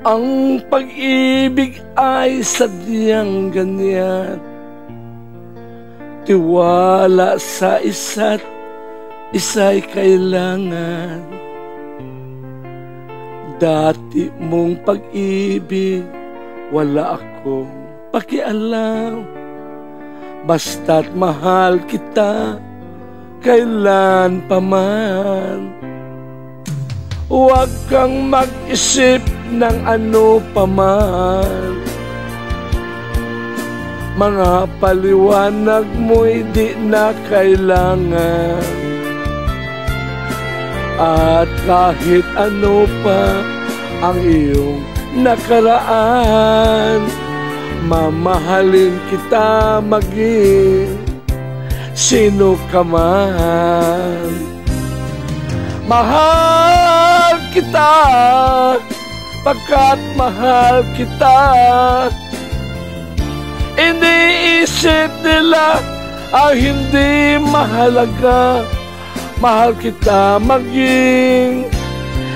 Ang pag-ibig ay sadyang ganyan, tiwala sa isa't isa'y kailangan. Dati mong pag-ibig, wala akong pakialam, basta't mahal kita kailan pa man. Huwag kang mag-isip ng ano pa man, mga paliwanag mo'y di na kailangan. At kahit ano pa ang iyong nakaraan, mamahalin kita maging sino ka man. Mahal kita pagkat mahal kita. Iniisip nila ang hindi mahalaga, mahal kita maging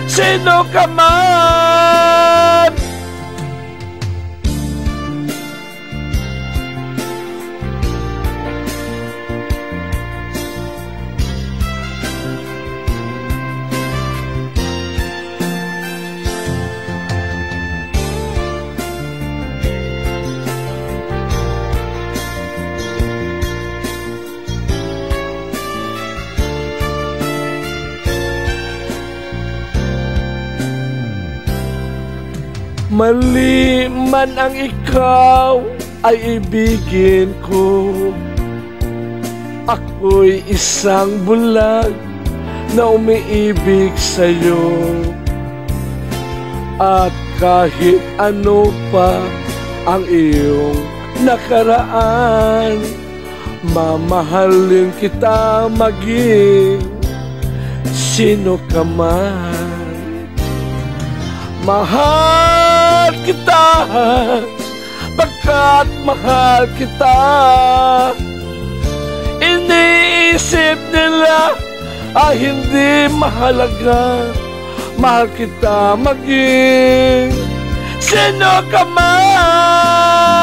sino ka man. Mali man ang ikaw ay ibigin ko, ako'y isang bulag na umiibig sa'yo. At kahit ano pa ang iyong nakaraan, mamahalin kita maging sino ka man. Mahal kita pagkat mahal kita. Iniisip nila ay hindi mahalaga, mahal kita maging sino ka man.